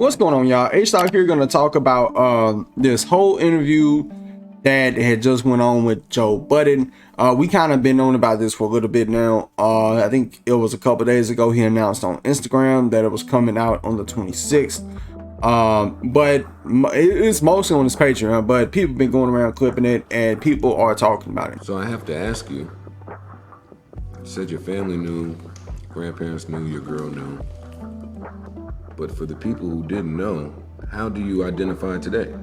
What's going on, y'all? H-Stock here, gonna talk about this whole interview that had just went on with Joe Budden. We kind of been known about this for a little bit now. I think it was a couple days ago he announced on Instagram that it was coming out on the 26th. But it's mostly on his Patreon, but people been going around clipping it and people are talking about it. So I have to ask you, you said your family knew, grandparents knew, your girl knew. But for the people who didn't know, how do you identify today?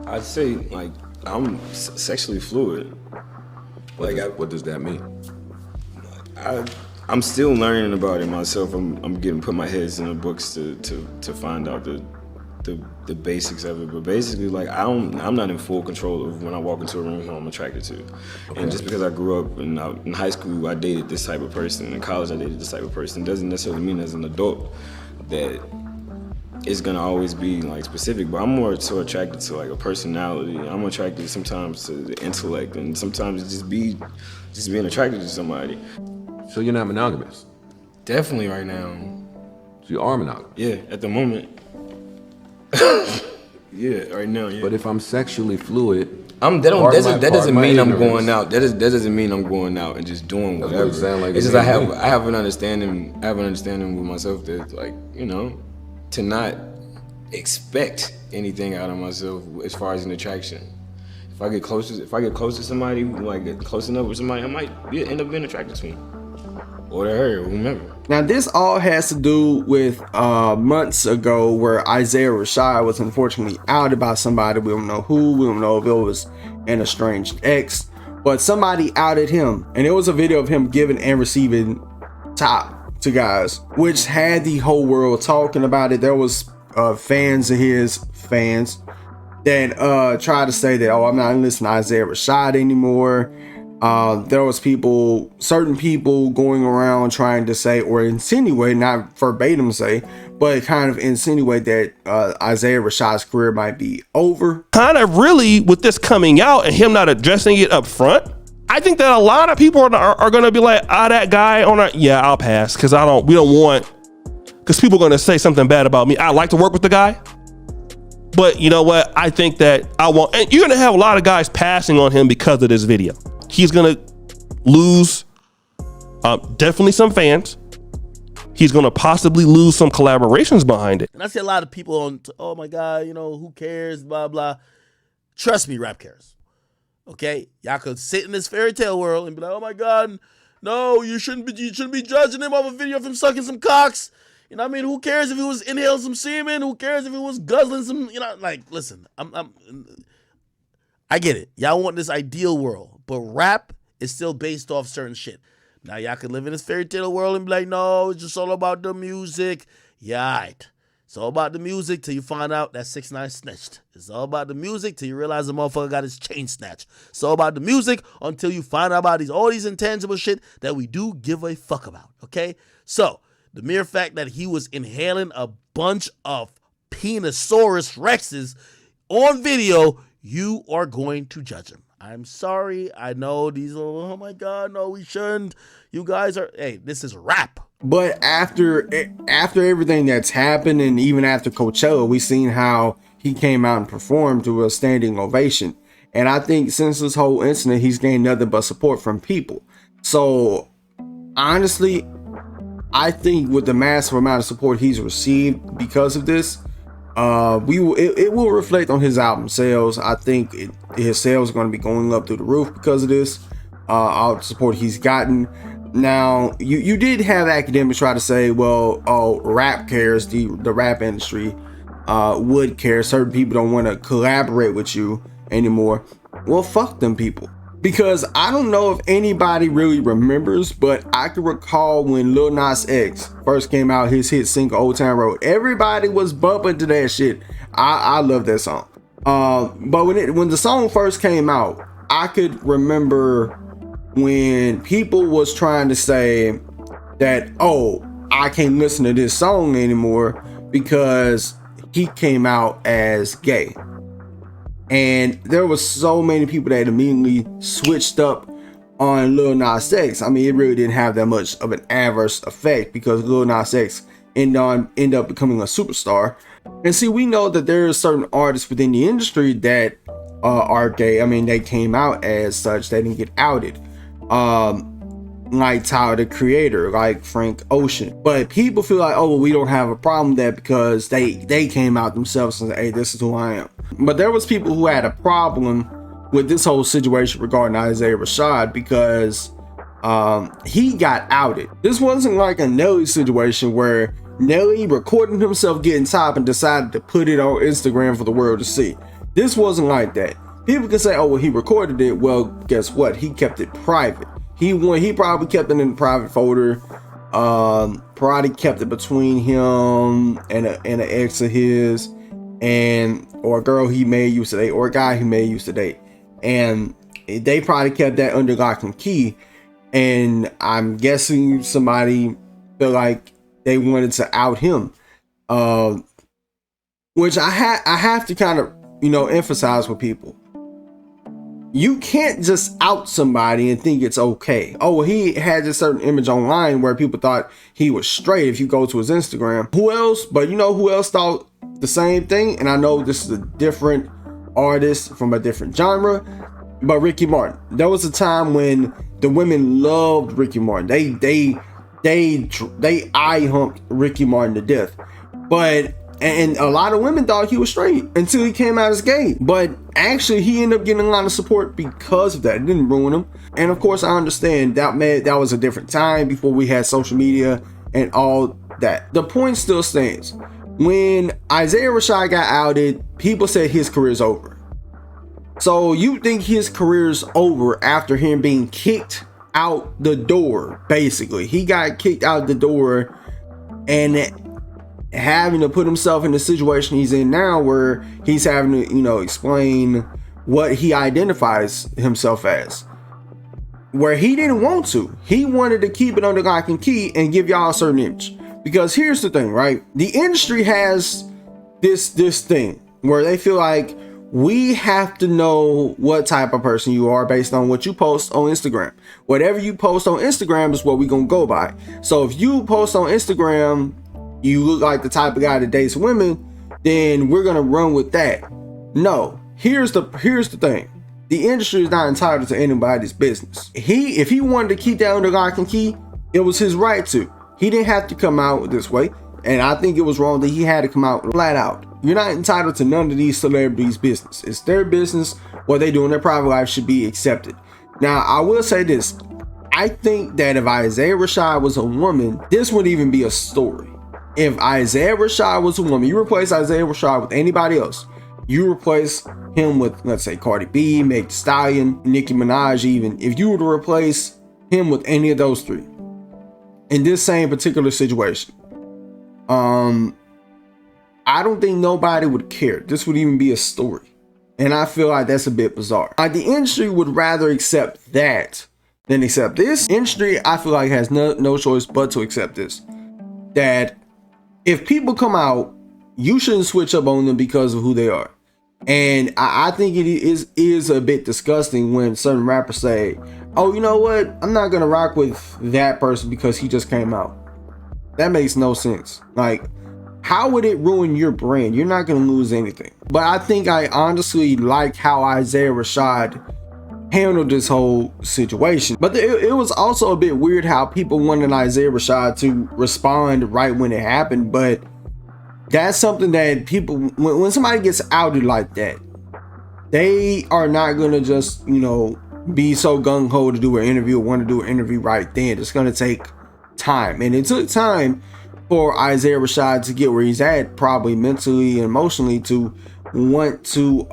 I'd say, like, I'm sexually fluid. What does that mean? I'm still learning about it myself. I'm getting put my heads in the books to find out the basics of it. But basically, like, I'm not in full control of when I walk into a room who I'm attracted to. Okay. And just because I grew up in high school, I dated this type of person. In college, I dated this type of person. Doesn't necessarily mean as an adult that it's gonna always be like specific, but I'm more so attracted to like a personality. I'm attracted sometimes to the intellect, and sometimes just being attracted to somebody. So you're not monogamous? Definitely right now. So you are monogamous? Yeah, at the moment. Yeah, right now, yeah. But if I'm sexually fluid, that doesn't mean I'm going out. That doesn't mean I'm going out and just doing whatever. That's what it sound like. It's just I have an understanding. I have an understanding with myself that, like, you know, to not expect anything out of myself as far as an attraction. If I get close to somebody, like get close enough with somebody, I might end up being attracted to them or to her or whomever. Now, this all has to do with months ago where Isaiah Rashad was unfortunately outed by somebody. We don't know who. We don't know if it was an estranged ex, but somebody outed him. And it was a video of him giving and receiving top to guys, which had the whole world talking about it. There was fans of his that tried to say that, oh, I'm not listening to Isaiah Rashad anymore. There was certain people going around trying to say or insinuate, not verbatim say, but kind of insinuate that Isaiah Rashad's career might be over. Kind of really with this coming out and him not addressing it up front, I think that a lot of people are going to be like, that guy I'll pass because because people are going to say something bad about me. I like to work with the guy. But you know what? I think that and you're going to have a lot of guys passing on him because of this video. He's going to lose definitely some fans. He's going to possibly lose some collaborations behind it. And I see a lot of people on, oh my God, who cares, blah, blah. Trust me, rap cares. Okay? Y'all could sit in this fairy tale world and be like, oh my God, no, you shouldn't be judging him off a video of him sucking some cocks. You know what I mean? Who cares if he was inhaling some semen? Who cares if he was guzzling some, listen, I get it. Y'all want this ideal world, but rap is still based off certain shit. Now y'all could live in this fairy tale world and be like, no, it's just all about the music. Yeah, right. It's all about the music till you find out that 6ix9ine snitched. It's all about the music till you realize the motherfucker got his chain snatched. It's all about the music until you find out about all these intangible shit that we do give a fuck about, okay? So, the mere fact that he was inhaling a bunch of Penisaurus Rexes on video, you are going to judge him. I'm sorry. I know these are, oh my God, no, we shouldn't. You guys are, hey, this is rap. But after everything that's happened, and even after Coachella, we seen how he came out and performed to a standing ovation. And I think since this whole incident, he's gained nothing but support from people. So honestly, I think with the massive amount of support he's received because of this, it will reflect on his album sales. I think his sales are going to be going up through the roof because of this. All the support he's gotten. Now, you did have academics try to say, well, oh, rap cares, the rap industry would care. Certain people don't want to collaborate with you anymore. Well, fuck them people. Because I don't know if anybody really remembers, but I can recall when Lil Nas X first came out, his hit single Old Town Road. Everybody was bumping to that shit. I love that song. But when the song first came out, I could remember when people was trying to say that, oh, I can't listen to this song anymore because he came out as gay. And there was so many people that immediately switched up on Lil Nas X. I mean, it really didn't have that much of an adverse effect because Lil Nas X and end up becoming a superstar. And see, we know that there are certain artists within the industry that are gay. I mean, they came out as such. They didn't get outed. Like Tyler the Creator, like Frank Ocean. But people feel like, oh, well, we don't have a problem with that because they came out themselves and said, hey, this is who I am. But there was people who had a problem with this whole situation regarding Isaiah Rashad because he got outed. This wasn't like a Nelly situation where Nelly recorded himself getting top and decided to put it on Instagram for the world to see. This wasn't like that. People can say, oh, well, he recorded it. Well, guess what? He kept it private. He probably kept it in the private folder. Probably kept it between him and an ex of his, or a girl he may used to date, or a guy he may used to date. And they probably kept that under lock and key. And I'm guessing somebody felt like they wanted to out him, which I have to kind of, emphasize with people. You can't just out somebody and think it's okay. Oh, well, he had this certain image online where people thought he was straight if you go to his Instagram. Who else? But you know who else thought the same thing? And I know this is a different artist from a different genre, but Ricky Martin. There was a time when the women loved Ricky Martin. They eye humped Ricky Martin to death. And a lot of women thought he was straight until he came out as gay. But actually, he ended up getting a lot of support because of that. It didn't ruin him. And of course, I understand that was a different time before we had social media and all that. The point still stands. When Isaiah Rashad got outed, people said his career's over. So you think his career's over after him being kicked out the door, basically. He got kicked out the door and having to put himself in the situation he's in now where he's having to, explain what he identifies himself as. Where he didn't want to. He wanted to keep it under lock and key and give y'all a certain image. Because here's the thing, right? The industry has this thing where they feel like we have to know what type of person you are based on what you post on Instagram. Whatever you post on Instagram is what we're gonna go by. So if you post on Instagram, you look like the type of guy that dates women, then we're gonna run with that. No, here's the thing. The industry is not entitled to anybody's business. If he wanted to keep that under lock and key, it was his right to. He didn't have to come out this way. And I think it was wrong that he had to come out flat out. You're not entitled to none of these celebrities' business. It's their business. What they do in their private life should be accepted. Now, I will say this. I think that if Isaiah Rashad was a woman, this wouldn't even be a story. If Isaiah Rashad was a woman, you replace Isaiah Rashad with anybody else. You replace him with, let's say, Cardi B, Meg Thee Stallion, Nicki Minaj even. If you were to replace him with any of those three in this same particular situation, I don't think nobody would care. This would even be a story. And I feel like that's a bit bizarre. The industry would rather accept that than accept this. Industry, I feel like, has no choice but to accept this. That if people come out, you shouldn't switch up on them because of who they are. And I think it is a bit disgusting when certain rappers say, oh, you know what? I'm not going to rock with that person because he just came out. That makes no sense. Like, how would it ruin your brand? You're not going to lose anything. But I think I honestly like how Isaiah Rashad handled this whole situation. But it was also a bit weird how people wanted Isaiah Rashad to respond right when it happened. But that's something that people, when somebody gets outed like that, they are not going to just, be so gung-ho to do an interview or want to do an interview right then. It's going to take time. And it took time for Isaiah Rashad to get where he's at, probably mentally and emotionally, to want to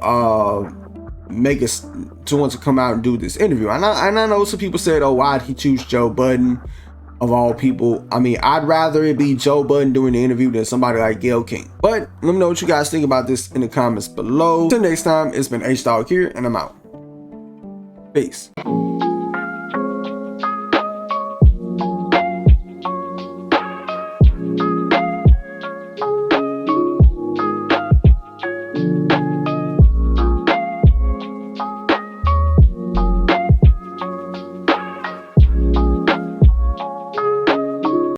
want to come out and do this interview. And I know some people said, oh, why'd he choose Joe Budden of all people? I mean, I'd rather it be Joe Budden doing the interview than somebody like Gayle King. But let me know what you guys think about this in the comments below. Till next time, it's been H-Dog here, and I'm out. Peace.